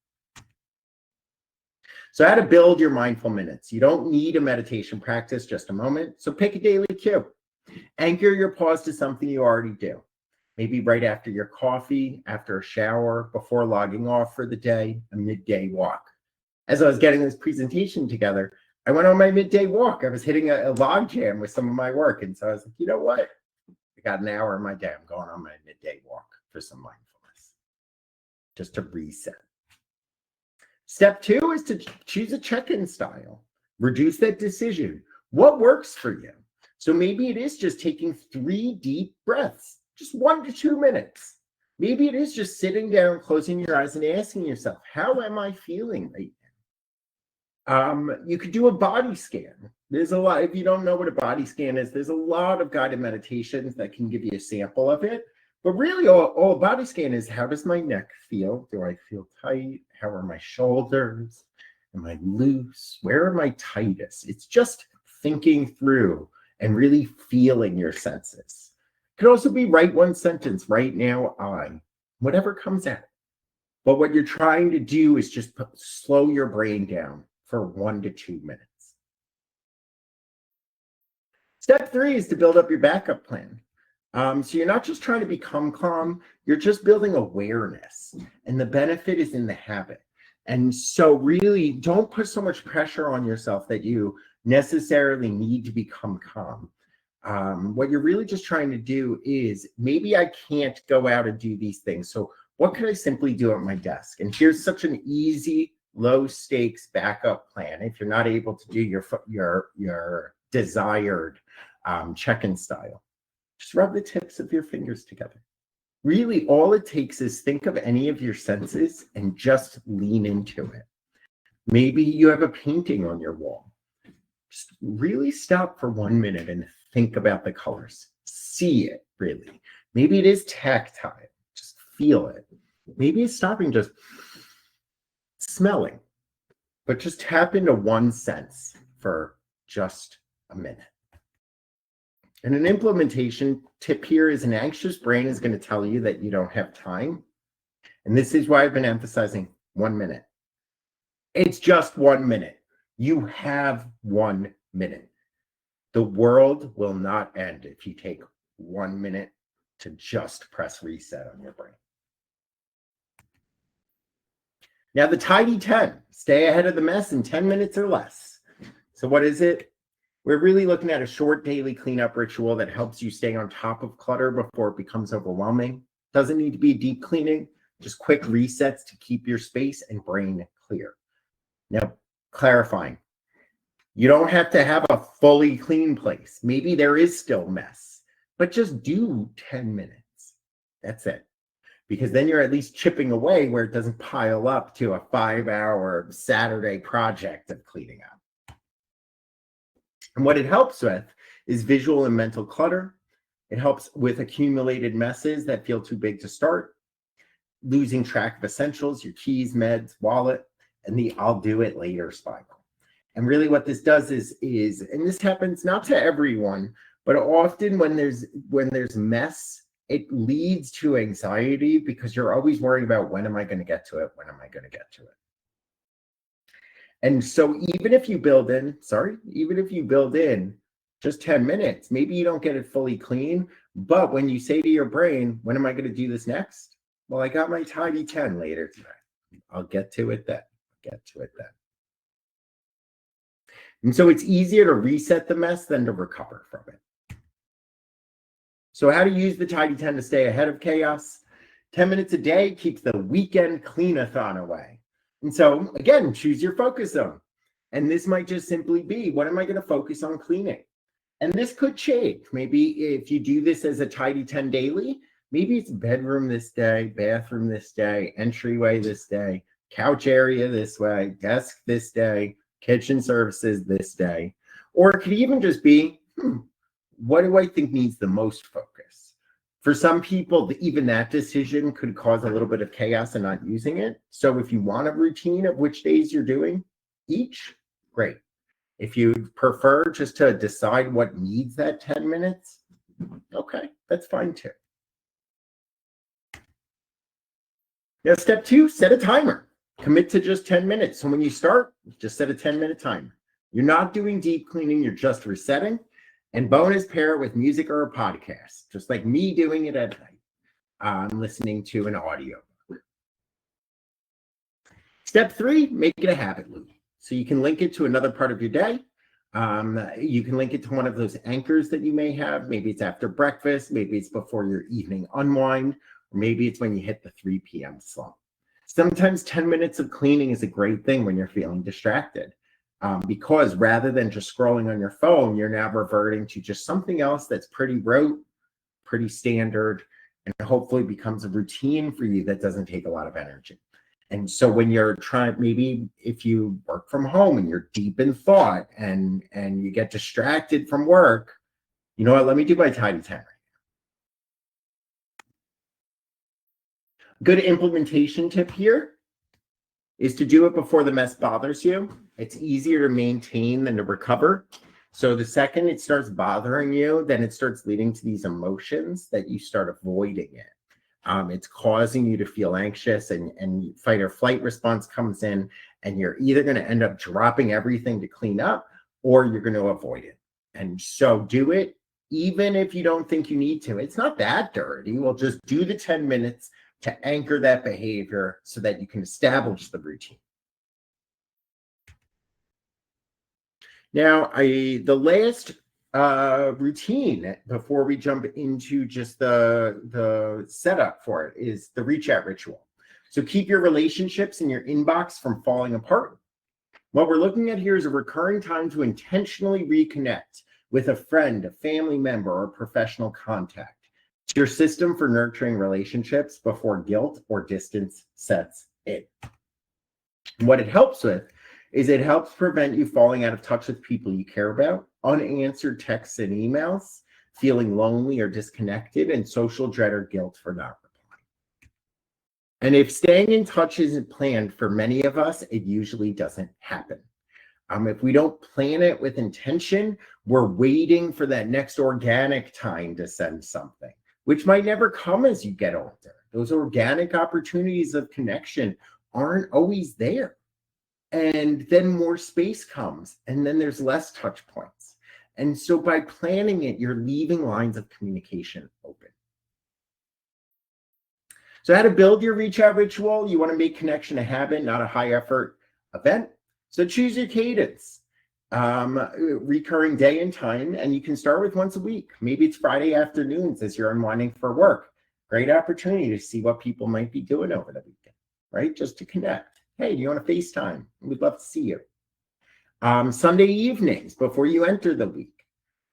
A: So how to build your mindful minutes. You don't need a meditation practice, just a moment. So pick a daily cue. Anchor your pause to something you already do. Maybe right after your coffee, after a shower, before logging off for the day, a midday walk. As I was getting this presentation together, I went on my midday walk. I was hitting a log jam with some of my work. And so I was like, you know what? I got an hour in my day. I'm going on my midday walk for some mindfulness, just to reset. Step 2 is to choose a check-in style. Reduce that decision. What works for you? So maybe it is just taking 3 deep breaths, just 1 to 2 minutes. Maybe it is just sitting down, closing your eyes and asking yourself, how am I feeling right now? You could do a body scan. There's a lot, if you don't know what a body scan is, there's a lot of guided meditations that can give you a sample of it. But really, all a body scan is, how does my neck feel? Do I feel tight? How are my shoulders? Am I loose? Where am I tightest? It's just thinking through and really feeling your senses. It could also be write one sentence, right now, whatever comes out. But what you're trying to do is just slow your brain down for 1 to 2 minutes. Step 3 is to build up your backup plan. So you're not just trying to become calm, you're just building awareness. And the benefit is in the habit. And so really don't put so much pressure on yourself that you necessarily need to become calm. What you're really just trying to do is, maybe I can't go out and do these things. So what can I simply do at my desk? And here's such an easy, low stakes backup plan. If you're not able to do your desired check-in style, just rub the tips of your fingers together. Really, all it takes is think of any of your senses and just lean into it. Maybe you have a painting on your wall. Just really stop for 1 minute and think about the colors. See it, really. Maybe it is tactile. Just feel it. Maybe it's stopping, just smelling. But just tap into one sense for just a minute. And an implementation tip here is, an anxious brain is going to tell you that you don't have time. And this is why I've been emphasizing 1 minute. It's just 1 minute. You have 1 minute. The world will not end if you take 1 minute to just press reset on your brain. Now, the tidy 10, stay ahead of the mess in 10 minutes or less. So what is it? We're really looking at a short daily cleanup ritual that helps you stay on top of clutter before it becomes overwhelming. Doesn't need to be deep cleaning, just quick resets to keep your space and brain clear. Now, clarifying, you don't have to have a fully clean place. Maybe there is still mess, but just do 10 minutes. That's it. Because then you're at least chipping away where it doesn't pile up to a 5-hour Saturday project of cleaning up. And what it helps with is visual and mental clutter. It helps with accumulated messes that feel too big to start, losing track of essentials, your keys, meds, wallet, and the I'll do it later spiral. And really what this does is, and this happens not to everyone, but often when there's mess, it leads to anxiety because you're always worried about, when am I going to get to it? When am I going to get to it? And so even if you build in just 10 minutes, maybe you don't get it fully clean, but when you say to your brain, when am I going to do this next? Well, I got my tidy 10 later today. I'll get to it then. And so it's easier to reset the mess than to recover from it. So how to use the tidy 10 to stay ahead of chaos? 10 minutes a day keeps the weekend clean-a-thon away. And so, again, choose your focus zone. And this might just simply be, what am I going to focus on cleaning? And this could change. Maybe if you do this as a tidy 10 daily, maybe it's bedroom this day, bathroom this day, entryway this day, couch area this way, desk this day, kitchen services this day. Or it could even just be, what do I think needs the most focus? For some people, even that decision could cause a little bit of chaos and not using it. So if you want a routine of which days you're doing each, great. If you prefer just to decide what needs that 10 minutes, okay, that's fine too. Now, step 2, set a timer. Commit to just 10 minutes. So when you start, just set a 10-minute timer. You're not doing deep cleaning, you're just resetting. And bonus, pair it with music or a podcast, just like me doing it at night. I'm listening to an audio. Step 3, make it a habit loop. So you can link it to another part of your day. You can link it to one of those anchors that you may have. Maybe it's after breakfast, maybe it's before your evening unwind, or maybe it's when you hit the 3 p.m. slump. Sometimes 10 minutes of cleaning is a great thing when you're feeling distracted. Because rather than just scrolling on your phone, you're now reverting to just something else that's pretty rote, pretty standard, and hopefully becomes a routine for you that doesn't take a lot of energy. And so when you're trying, maybe if you work from home and you're deep in thought and you get distracted from work, you know what, let me do my tidy time. Good implementation tip here is to do it before the mess bothers you. It's easier to maintain than to recover. So the second it starts bothering you, then it starts leading to these emotions that you start avoiding it. It's causing you to feel anxious, and fight or flight response comes in, and you're either going to end up dropping everything to clean up, or you're going to avoid it. And so do it even if you don't think you need to. It's not that dirty. We'll just do the 10 minutes to anchor that behavior so that you can establish the routine. Now, the last routine before we jump into just the setup for it is the reach out ritual. So keep your relationships in your inbox from falling apart. What we're looking at here is a recurring time to intentionally reconnect with a friend, a family member, or professional contact. It's your system for nurturing relationships before guilt or distance sets in. What it helps with is it helps prevent you falling out of touch with people you care about, unanswered texts and emails, feeling lonely or disconnected, and social dread or guilt for not replying. And if staying in touch isn't planned for many of us, it usually doesn't happen. If we don't plan it with intention, we're waiting for that next organic time to send something, which might never come as you get older. Those organic opportunities of connection aren't always there. And then more space comes, and then there's less touch points. And so by planning it, you're leaving lines of communication open. So how to build your reach out ritual? You want to make connection a habit, not a high effort event. So choose your cadence, recurring day and time, and you can start with once a week. Maybe it's Friday afternoons as you're unwinding for work. Great opportunity to see what people might be doing over the weekend, right? Just to connect. Hey, do you want to FaceTime? We'd love to see you. Sunday evenings before you enter the week.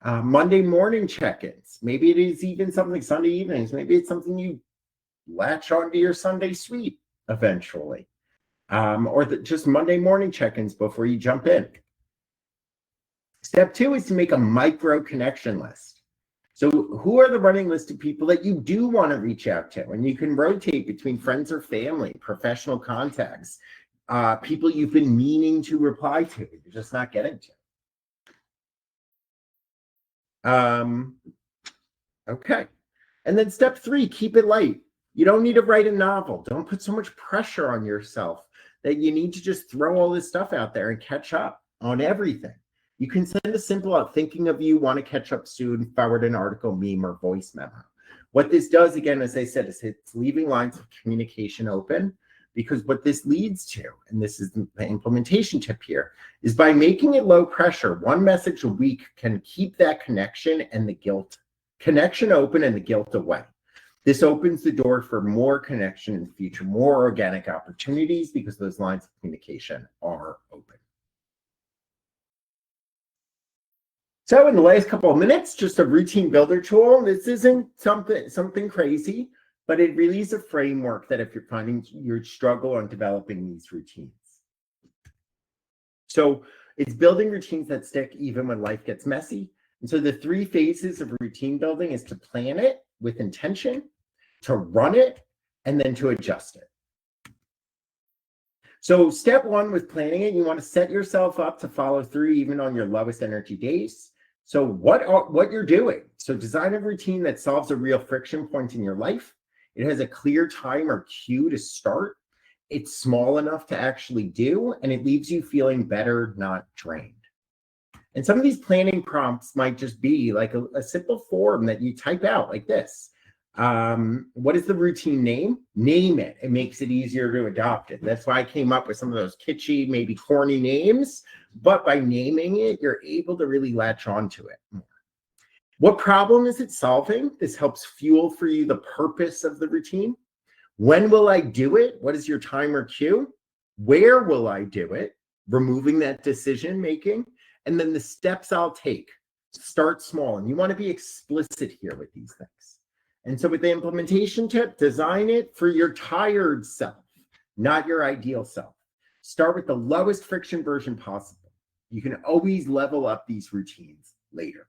A: Monday morning check-ins. Maybe it is even something Sunday evenings. Maybe it's something you latch onto your Sunday suite eventually. Or just Monday morning check-ins before you jump in. Step 2 is to make a micro connection list. So who are the running list of people that you do want to reach out to? And you can rotate between friends or family, professional contacts, people you've been meaning to reply to, you're just not getting to. Okay. And then step 3, keep it light. You don't need to write a novel. Don't put so much pressure on yourself that you need to just throw all this stuff out there and catch up on everything. You can send a simple out, thinking of you, want to catch up soon, forward an article, meme, or voice memo. What this does, again, as I said, is it's leaving lines of communication open, because what this leads to, and this is the implementation tip here, is by making it low pressure, one message a week can keep that connection and the connection open and the guilt away. This opens the door for more connection in the future, more organic opportunities, because those lines of communication are open. So in the last couple of minutes, just a routine builder tool. This isn't something crazy, but it really is a framework that if you're finding you struggle on developing these routines. So it's building routines that stick even when life gets messy. And so the 3 phases of routine building is to plan it with intention, to run it, and then to adjust it. So step 1 with planning it, you want to set yourself up to follow through even on your lowest energy days. So what you're doing. So design a routine that solves a real friction point in your life. It has a clear time or cue to start. It's small enough to actually do, and it leaves you feeling better, not drained. And some of these planning prompts might just be like a simple form that you type out like this. What is the routine name? Name it. It makes it easier to adopt it. That's why I came up with some of those kitschy, maybe corny names, but by naming it, you're able to really latch onto it more. What problem is it solving? This helps fuel for you the purpose of the routine. When will I do it? What is your time or cue? Where will I do it? Removing that decision making. And then the steps I'll take. Start small. And you want to be explicit here with these things. And so with the implementation tip, design it for your tired self, not your ideal self. Start with the lowest friction version possible. You can always level up these routines later.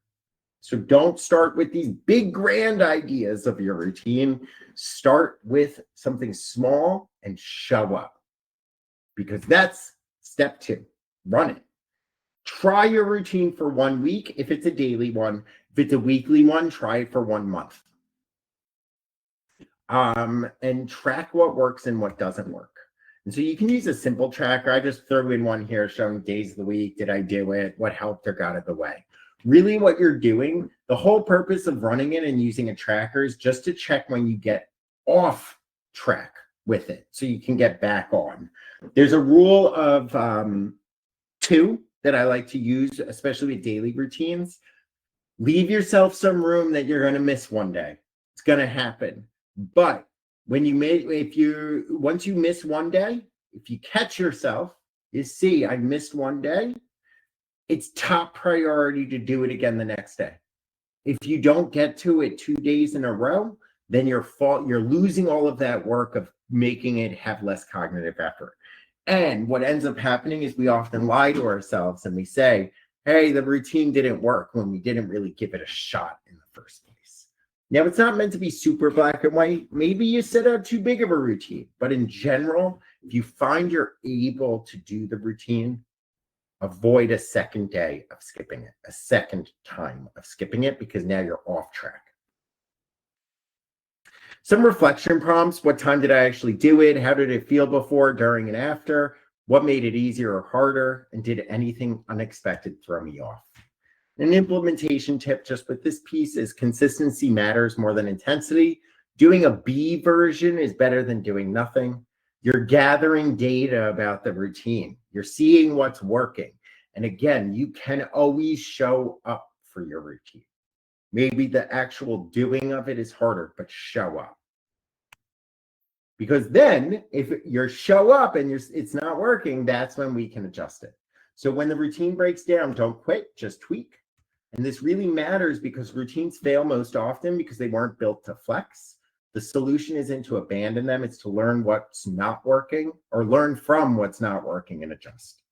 A: So don't start with these big grand ideas of your routine. Start with something small and show up, because that's step 2. Run it. Try your routine for 1 week if it's a daily one. If it's a weekly one, try it for 1 month. And track what works and what doesn't work. And so you can use a simple tracker. I just threw in one here showing days of the week. Did I do it? What helped or got out of the way? Really what you're doing, the whole purpose of running it and using a tracker is just to check when you get off track with it so you can get back on. There's a rule of 2 that I like to use, especially with daily routines. Leave yourself some room that you're going to miss one day. It's going to happen. But when once you miss one day, if you catch yourself, you see, I missed one day, it's top priority to do it again the next day. If you don't get to it 2 days in a row, then you're losing all of that work of making it have less cognitive effort. And what ends up happening is we often lie to ourselves and we say, hey, the routine didn't work, when we didn't really give it a shot in the first place. Now, it's not meant to be super black and white. Maybe you set out too big of a routine, but in general, if you find you're able to do the routine, avoid a second day of skipping it, a second time of skipping it, because now you're off track. Some reflection prompts. What time did I actually do it? How did it feel before, during, and after? What made it easier or harder? And did anything unexpected throw me off? An implementation tip just with this piece is consistency matters more than intensity. Doing a B version is better than doing nothing. You're gathering data about the routine. You're seeing what's working. And again, you can always show up for your routine. Maybe the actual doing of it is harder, but show up. Because then if you show up and it's not working, that's when we can adjust it. So when the routine breaks down, don't quit, just tweak. And this really matters because routines fail most often because they weren't built to flex. The solution isn't to abandon them, it's to learn what's not working or learn from what's not working and adjust.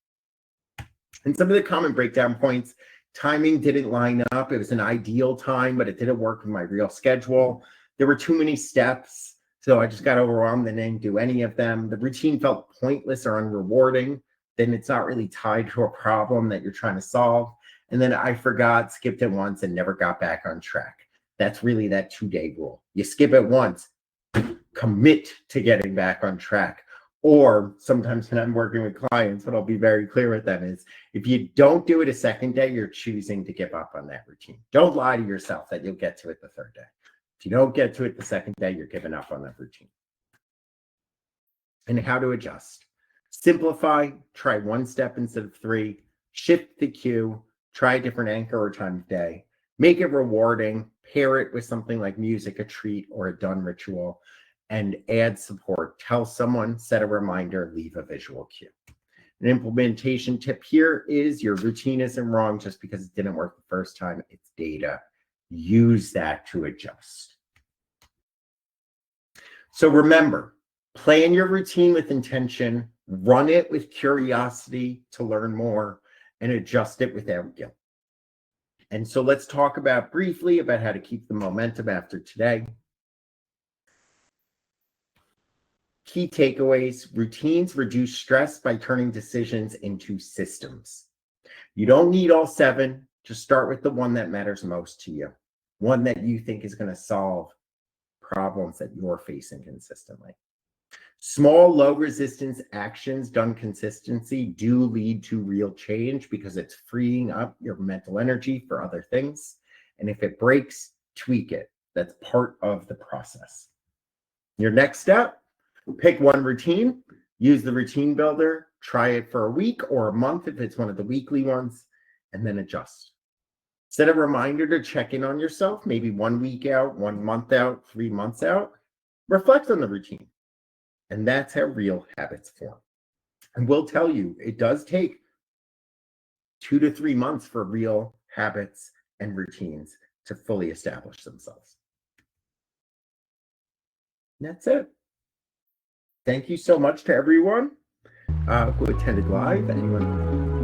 A: And some of the common breakdown points: timing didn't line up. It was an ideal time, but it didn't work with my real schedule. There were too many steps, so I just got overwhelmed and didn't do any of them. The routine felt pointless or unrewarding. Then it's not really tied to a problem that you're trying to solve. And then I forgot, skipped it once, and never got back on track. That's really that 2-day rule. You skip it once, commit to getting back on track. Or sometimes when I'm working with clients, what I'll be very clear with them is, if you don't do it a second day, you're choosing to give up on that routine. Don't lie to yourself that you'll get to it the third day. If you don't get to it the second day, you're giving up on that routine. And how to adjust. Simplify, try 1 step instead of 3, shift the cue, try a different anchor or time of day, make it rewarding, pair it with something like music, a treat, or a done ritual, and add support. Tell someone, set a reminder, leave a visual cue. An implementation tip here is your routine isn't wrong just because it didn't work the first time. It's data. Use that to adjust. So remember, plan your routine with intention, run it with curiosity to learn more, and adjust it without guilt. And so let's talk briefly about how to keep the momentum after today. Key takeaways: routines reduce stress by turning decisions into systems. You don't need all 7. Just start with the one that matters most to you, one that you think is going to solve problems that you're facing consistently. Small, low resistance actions done consistently do lead to real change because it's freeing up your mental energy for other things. And if it breaks, tweak it. That's part of the process. Your next step: pick one routine, use the routine builder, try it for a week or a month if it's one of the weekly ones, and then adjust. Set a reminder to check in on yourself, maybe 1 week out, 1 month out, 3 months out. Reflect on the routine. And that's how real habits form. And we'll tell you, it does take 2 to 3 months for real habits and routines to fully establish themselves. And that's it. Thank you so much to everyone who attended live. Anyone